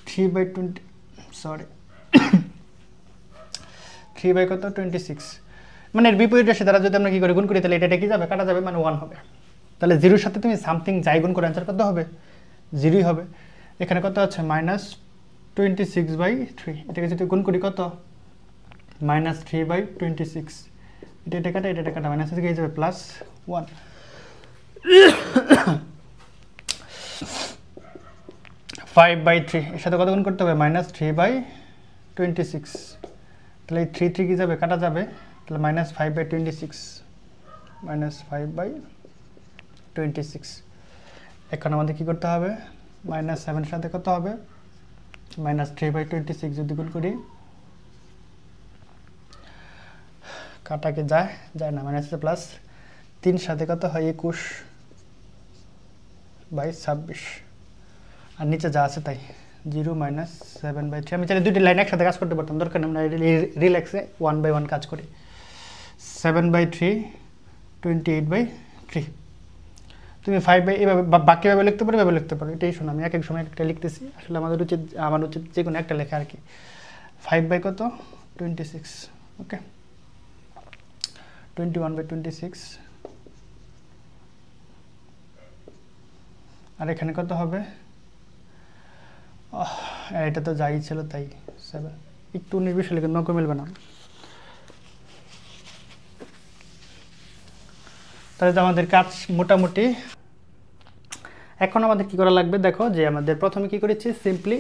3/20 সরি 3 কত 26 মানে এর বিপরীত রাশি দ্বারা যদি আমরা কি করে গুণ করি তাহলে এটা কি যাবে কাটা যাবে, মানে 1 হবে। তাহলে 0 সাথে তুমি সামথিং যাই গুণ করে অ্যান্সার কত হবে 0ই হবে। এখানে কত আছে মাইনাস 26/3, এটাকে যদি গুণ করি কত মাইনাস 3/26, এটা কাটা এটা কাটা মাইনাস থেকে যাবে প্লাস 1, 5/3 এর সাথে কত গুণ করতে হবে মাইনাস 3/26, তাহলে এই 3 কি যাবে কাটা যাবে, তাহলে মাইনাস 5/26 মাইনাস 5/26, এখন আমাদের কী করতে হবে, -7 সাথে কত হবে, -3/26 যদি গুণ করি, কাটাকে যায় যায় না, প্লাস 3 সাথে কত হয় 21/26, আর নিচে যা আছে তাই 0 - 7/3। আমি চাইলে দুইটি লাইন একসাথে কাজ করতে পারতাম, দরকার নেই, আমরা রিল্যাক্সে 1/1 কাজ করি। 7/3 28/3। তুমি 5 এভাবে বাকিভাবে লিখতে পারো, এভাবে লিখতে পারো, এটাই শোনো, আমি এক এক সময় একটা লিখতেছি, আসলে আমার উচিত যে কোনো একটা লেখা আর কি। 5 কত 26, ওকে, 21/26। আর এখানে কত হবে, এটা তো যাই ছিল তাই 7, একটু 19-20 লিখে নৌকো মিলবে না, তাহলে তো আমাদের কাজ মোটামুটি। এখন আমাদের কি করা লাগবে, দেখো যে আমাদের প্রথমে কি করেছি, সিম্পলি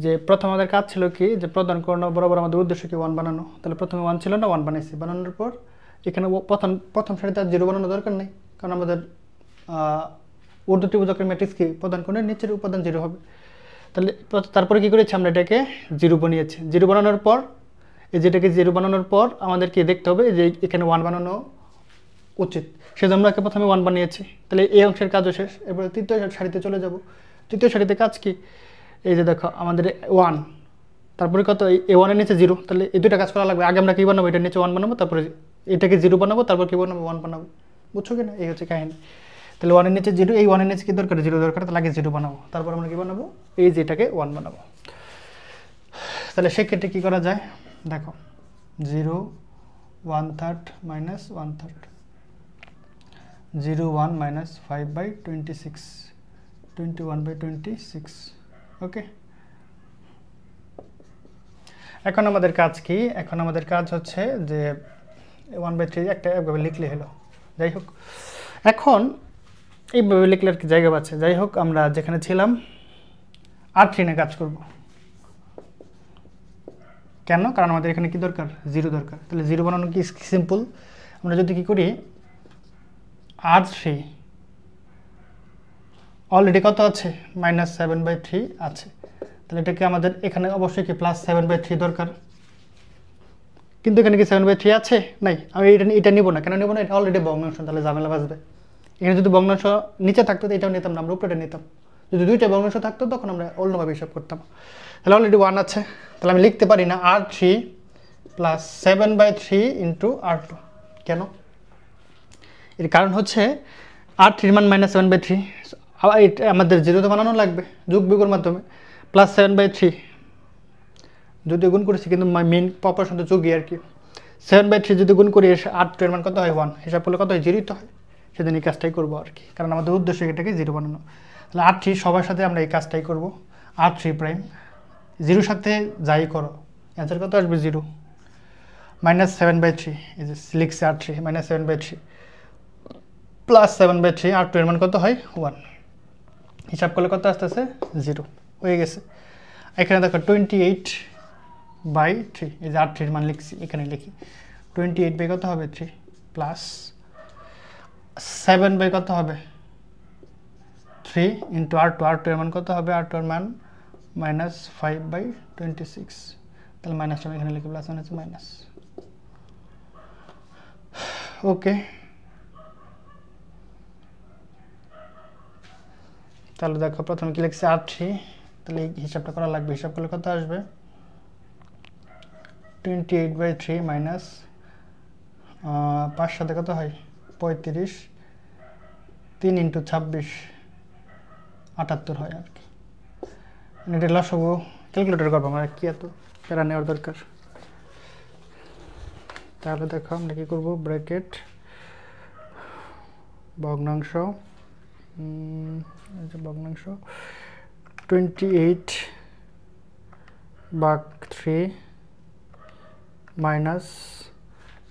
যে প্রথম আমাদের কাজ ছিল কি, যে প্রদান করানো বরাবর আমাদের উদ্দেশ্য কি 1 বানানো, তাহলে প্রথমে 1 ছিল না, 1 বানাইছি, বানানোর পর এখানে প্রথম সারিতে আর 0 বানানো দরকার নেই, কারণ আমাদের ঊর্ধ্ব ত্রিভুজাকার ম্যাট্রিক্স কি প্রদান করলে নিচের উপাদান 0 হবে। তাহলে তারপরে কি করেছি, আমরা এটাকে 0 বানিয়েছি। 0 বানানোর পর এই যেটাকে 0 বানানোর পর আমাদেরকে দেখতে হবে যে এখানে 1 বানানো উচিত, সেজন্য আমরা প্রথমে 1 বানিয়েছি। তাহলে এই অংশের কাজও শেষ। এবারে তৃতীয় সারিতে চলে যাব। তৃতীয় সারিতে কাজ কি, এই যে দেখো আমাদের 1, তারপরে কত, এই 1 এর নিচে 0, তাহলে এই দুটো কাজ করা লাগবে। আগে আমরা কী বানাবো, এটার নিচে 1 বানাবো, তারপরে এটাকে 0 বানাবো, তারপর কী বানাবো, 1 বানাবো, বুঝছো কি না, এই হচ্ছে কাহিনী। তাহলে 1 এর নিচে 0, এই 1 এর নিচে কী দরকার, 0 দরকার, তাহলে আগে 0 বানাবো, তারপর আমরা কী বানাবো, এই যেটাকে 1 বানাবো। তাহলে সেক্ষেত্রে কী করা যায়, দেখো 0 1/3 - 1/3, 0 1 - 5/26, 21/26, ওকে। এখন আমাদের কাজ কি, এখন আমাদের কাজ হচ্ছে যে 1/3 একটা একভাবে লিখলে হলো, যাই হোক। এখন এইভাবে লিখলে আর কি জায়গা পাচ্ছে, যাই হোক, আমরা যেখানে ছিলাম R3 নিয়ে কাজ করব। কেন, কারণ আমাদের এখানে কি দরকার, 0 দরকার। তাহলে 0 বানানো কি সিম্পল, আমরা যদি কি করি, R3 অলরেডি কত আছে, -7/3 আছে, তাহলে এটাকে আমাদের এখানে অবশ্যই কি +7/3 দরকার, কিন্তু এখানে কি 7/3 আছে, নাই। আমি এটা নিব না, কেন নিব না, এটা অলরেডি ভগ্নাংশ, তাহলে ঝামেলা বাঁচবে। এখানে যদি ভগ্নাংশ নিচে থাকতো তো এটাও নিতাম না, আমরা উপরে নিতাম। যদি দুইটা ভগ্নাংশ থাকতো তখন আমরা অন্যভাবে হিসাব করতাম। তাহলে অলরেডি 1 আছে, তাহলে আমি লিখতে পারি না R3 + 7/3 × R2। কেন, এর কারণ হচ্ছে R3 এর মান -7/3, আবার এটা আমাদের 0 তো বানানো লাগবে যোগ বিয়োগের মাধ্যমে, +7/3 যদি গুণ করেছি, কিন্তু মেন প্রপারেশন তো যোগই আর কি। 7/3 যদি গুণ করি, R2 এর মান কত হয়, 1, হিসাব করলে কত হয়, 0 তো হয়। সেদিন এই কাজটাই করবো আর কি, কারণ আমাদের উদ্দেশ্য এটাকে 0 বানানো। তাহলে R3 সবার সাথে আমরা এই কাজটাই করবো, R3', 0 সাথে যাই করো, অ্যান্সার কত আসবে, 0 -7/3, এই যে লিখছে R3 -7/3 +7/3, R2 এর মান কত হয়, 1, হিসাব করলে কত আসতেছে, 0 হয়ে গেছে। এখানে দেখো 28/3, এই যে R3 এর মান লিখছি, এখানে লিখি 28 কত হবে, 3 প্লাস 7 কত হবে, 3 × R2 এর মান কত হবে, R2 এর মান -5/26, তাহলে মাইনাস আমি এখানে লিখি, প্লাস আছে মাইনাস, ওকে। তাহলে দেখো প্রথমে কি লিখছে, R3, তাহলে এই হিসাবটা করা লাগবে, হিসাব করলে কত আসবে, 28/3 মাইনাস 5 সাথে কত হয়, 35, 3 × 26 78 হয় আর কি। এটা লসাগু ক্যালকুলেটর করবো, আমরা কি এত প্যারা নেওয়ার দরকার। তাহলে দেখো আমরা কি করবো, ব্র্যাকেট ভগ্নাংশ, ভগ্নাংশ 28/3 মাইনাস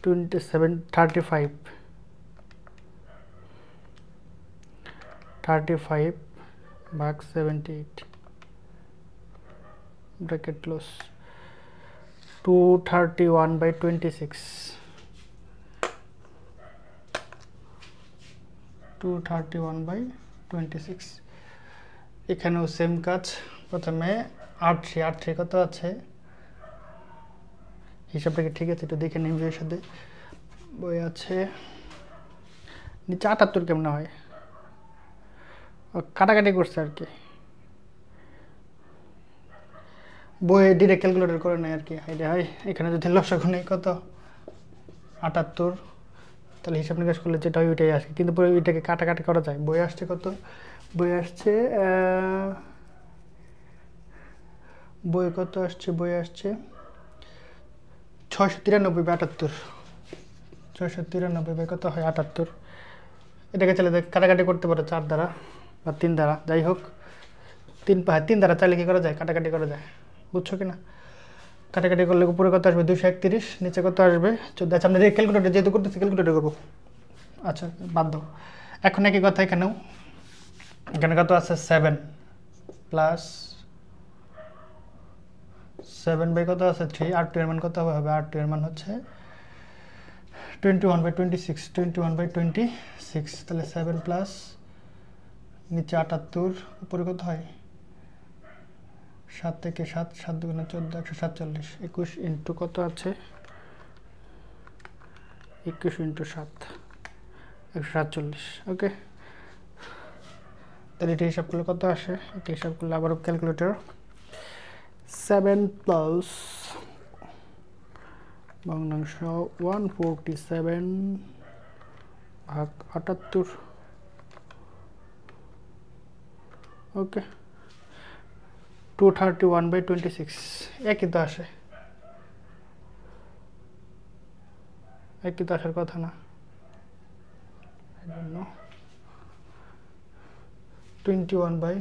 27 35/78 ব্র্যাকেট ক্লোজ, 231/26, 231/26 26। এখানেও সেম কাজ, প্রথমে R3 কত আছে, হিসাবটা কি ঠিক আছে একটু দেখে নিন বইয়ের সাথে। বই আছে নিচে 78 কেমন হয়, কাটাকাটি করছে আর কি, বইয়ে ডিরেক্ট ক্যালকুলেটর করে নেয় আর কি। আইডিয়া হয় এখানে যদি লসাগু নেই কত 78, তাহলে হিসাব নিকাশ করলে যেটা হয় ওইটাই আসে, কিন্তু পরে ওইটাকে কাটাকাটি করা যায়। বই আসছে কত, বই আসছে বই কত আসছে, বই আসছে 693 বাই 78, 693 বাই কত হয় 78। এটাকে চাইলে কাটাকাটি করতে পারে 4 দ্বারা বা 3 দ্বারা, যাই হোক 3 দ্বারা চাইলে কি করা যায়, কাটাকাটি করা যায়, বুঝছো কিনা। কাটাকাটি করলে উপরে কত আসবে 231, নিচে কত আসবে 14। আচ্ছা আমরা ক্যালকুলেটর যেহেতু করতেছি ক্যালকুলেটর করবো, আচ্ছা বাদ দাও। এখন একই কথা এখানেও, এখানে কত আছে 7 প্লাস 7 বাই কত আছে 3, R2 এর মান কত হবে, R2 এর মান হচ্ছে 21/26, 21/26, তাহলে 7 প্লাস নিচে 78, উপরে কত হয় 7 থেকে 7, 7 দুগুণে 14, 147, 21 ইন্টু কত আছে 21 ইন্টু 7, 147। ওকে, তাহলে এটা হিসাব করলে কত আসে, এটা হিসাব করলে আবার ক্যালকুলেটর 7 প্লাস ভগ্নাংশ 147 ভাগ 78। ওকে, 231/26, একই তো আসে, একই তো আসার কথা না, এই জন্য 21 বাই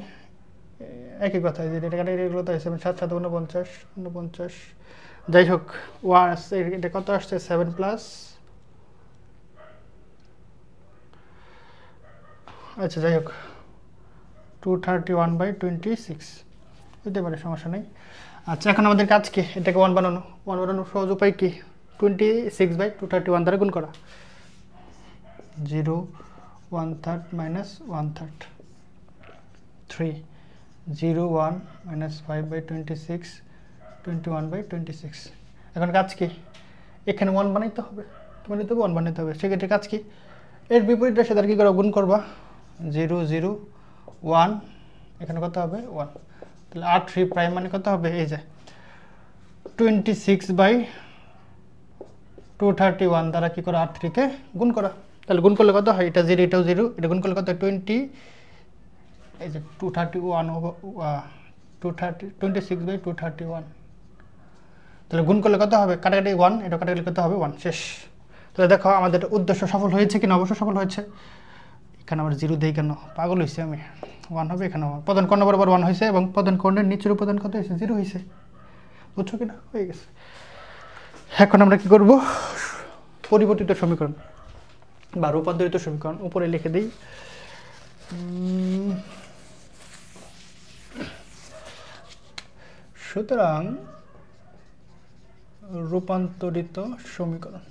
একই কথা, এটা কাটা এগুলো তো 7 7 49 49, যাই হোক এটা কত আসছে 7 প্লাস, আচ্ছা যাই হোক 231/26 হতে পারে, সমস্যা নেই। আচ্ছা এখন আমাদের কাজ কি, এটাকে 1 বানানো, 1 বানানোর সহজ উপায় কি, 26/231 দ্বারা গুণ করা, 0 1/3 মাইনাস 1/3, 3 0 1 মাইনাস 5/26, 21/26। এখন কাজ কি, এখানে 1 বানাইতে হবে, কি বানাইতে হবে 1 বানাইতে হবে, সেক্ষেত্রে কাজ কি, এর বিপরীতের সাথে আর কি করা, গুণ করবা, 0 0 1, এখানে কত হবে 1, তাহলে R3 প্রাইম মানে কত হবে, এই যে 26/231 দ্বারা কি করা R3 কে গুণ করা, তাহলে গুণ করলে কত হয়, এটা 0 এটাও 0, এটা গুণ করলে কত 20, এই যে 26/231, তাহলে গুণ করলে কত হবে, কাটাকাটি 1, এটা কাটাকাটি কত হবে 1, শেষ। তাহলে দেখো আমাদের উদ্দেশ্য সফল হয়েছে কিনা, অবশ্যই সফল হয়েছে। এখানে আবার 0 দেই কেন, পাগল হয়েছে আমি, 1 হবে এখানে, প্রধান কর্ণ বরাবর 1 হয়েছে এবং প্রধান কর্ণের নিচের উপাদান কত হয়েছে 0 হয়েছে, বুঝছো কিনা, হয়ে গেছে। এখন আমরা কি করব, পরিবর্তিত সমীকরণ বা রূপান্তরিত সমীকরণ উপরে লিখে দিই। সুতরাং রূপান্তরিত সমীকরণ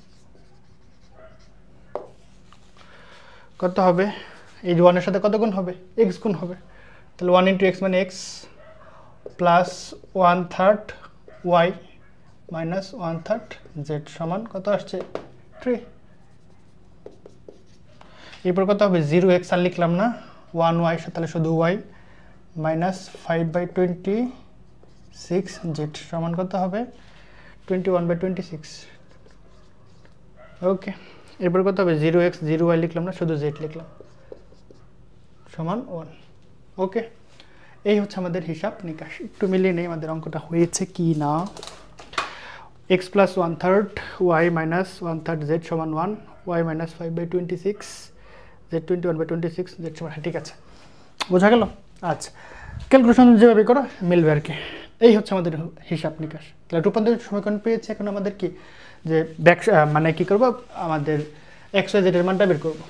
কত হবে, এই 1 এর সাথে কত গুণ হবে, x গুণ হবে, তাহলে 1 × x মানে x plus 1/3 y minus 1/3 z সমান কত আসছে 3। এরপর কত হবে 0x আর লিখলাম না, 1y, তাহলে শুধু y মাইনাস 5/26 z সমান কত হবে 21/26। ওকে, এরপর কত হবে 0x 0y লিখলাম না, শুধু z লিখলাম, সমান 1। ওকে, এই হচ্ছে আমাদের হিসাব নিকাশ। একটু মিলিয়ে নেই আমাদের অঙ্কটা হয়েছে কি না। x plus 1/3 y minus 1/3 z সমান 1, y মাইনাস 5/26 z 21/26 z সমান, ঠিক আছে, বোঝা গেল। আচ্ছা, ক্যালকুলেশন যেভাবে করো মিলবে আর কি। এই হচ্ছে আমাদের হিসাব নিকাশ। তাহলে রূপান্তরিত সমীকরণ পেয়েছে, এখন আমাদের কি যে মানে কি করব, আমাদের এক্স ওয়াই জেড এর মানটা বের করব।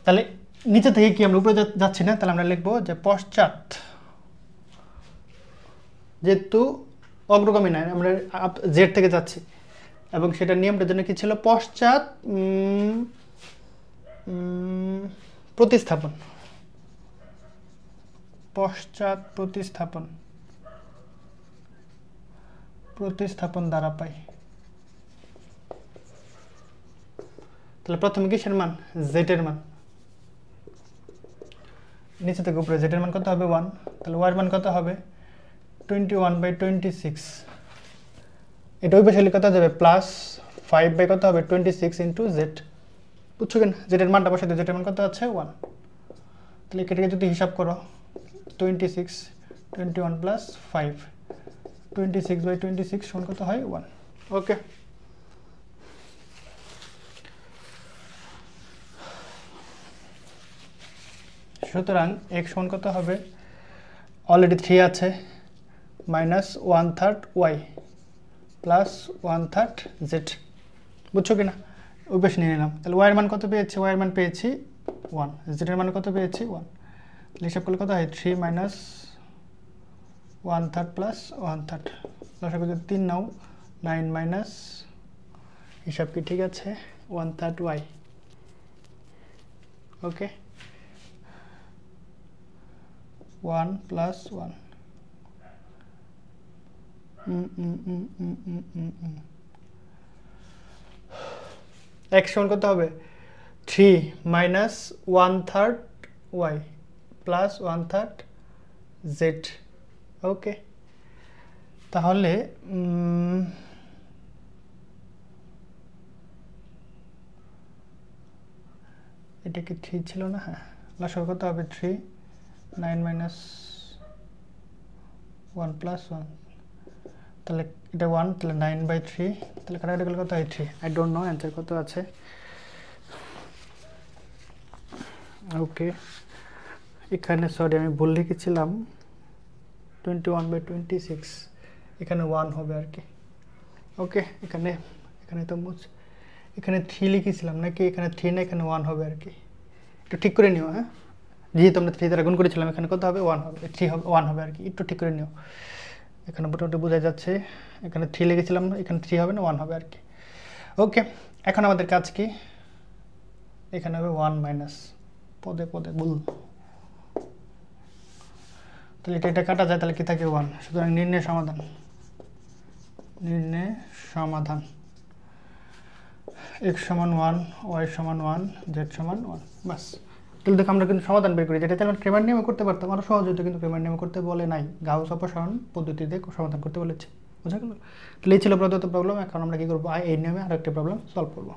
তাহলে নিচে থেকে কি আমরা উপরে যাচ্ছি না, তাহলে আমরা লিখবো যে পশ্চাৎ, যেহেতু অগ্রগামী নয় আমরা জেড থেকে যাচ্ছি, এবং সেটা নিয়মটার জন্য কি ছিল, পশ্চাৎ প্রতিস্থাপন, পশ্চাৎ প্রতিস্থাপন দ্বারা পাই। তাহলে প্রথমে কিসের মান, জেড এর মান, নিচে থেকে উপরে জেড এর মান কত হবে 1, তাহলে ওয়াই এর মান কত হবে 21/26, এটা ওই পাশে কত যাবে প্লাস 5 বাই কত হবে 26 ইন্টু জেড, বুঝছো কিনা, জেড এর মানটা বসাতে, জেড এর মান কত আছে 1, তাহলে এটাকে যদি হিসাব করো 26 21 প্লাস 5 26/26 সমান কত হয় 1। ওকে, সুতরাং x সমান কত হবে, অলরেডি 3 আছে, মাইনাস 1/3 y প্লাস 1/3 z, বুঝছো কিনা, ওই পাশে নিয়ে নিলাম। তাহলে y এর মান কত পেয়েছি, y এর মান পেয়েছি 1, z এর মান কত পেয়েছি 1, তাহলে হিসাব করলে কত হয় 3 মাইনাস 1/3 প্লাস 1/3, লসাগু যদি 3 নাও 9 মাইনাস, হিসাব কি ঠিক আছে 1/3 y। ওকে, 1 প্লাস 1 x সমান কত হবে 3 মাইনাস 1/3 y প্লাস 1/3 z। ওকে, তাহলে এটা কি 3 ছিল না, হ্যাঁ, লসাগু কত হবে 3 9 মাইনাস 1 প্লাস 1, তাহলে এটা 1, তাহলে 9/3, তাহলে কাটাকাটি করলে কত হয় 3, আই ডোন্ট নো অ্যান্সার কত আছে। ওকে, এখানে সরি আমি ভুল লিখেছিলাম 21/26, এখানে 1 হবে আর কি। ওকে, এখানে তো এখানে 3 লিখেছিলাম নাকি, এখানে 3 না, এখানে 1 হবে আর কি, একটু ঠিক করে নিও। হ্যাঁ, যেহেতু আমরা 3 দ্বারা গুণ করেছিলাম, এখানে কত হবে 1 হবে, 3 হবে 1 হবে আর কি, একটু ঠিক করে নিও। এখানে মোটামুটি বোঝা যাচ্ছে, এখানে 3 লিখেছিলাম, এখানে 3 হবে না 1 হবে আর কি। ওকে, এখন আমাদের কাজ কি, এখানে হবে 1 মাইনাস, পদে পদে ভুল, তাহলে এটা কাটা যায়, তাহলে কি থাকে 1, সুতরাং নির্ণয় সমাধান x সমান 1, y সমান 1, z সমান 1, বাস। তাহলে দেখো আমরা কিন্তু সমাধান বের করি, যেটা আমরা ক্রেমার নিয়মে করতে পারতাম আরো সহজ হতো, কিন্তু ক্রেমার নিয়মে করতে বলে নাই, গাউস অপসারণ পদ্ধতিতে সমাধান করতে বলেছে, বুঝা গেল। তাহলে এই ছিল প্রদত্ত প্রবলেম। এখন আমরা কি করবো, এই নিয়মে আরো একটা প্রবলেম সলভ করবো।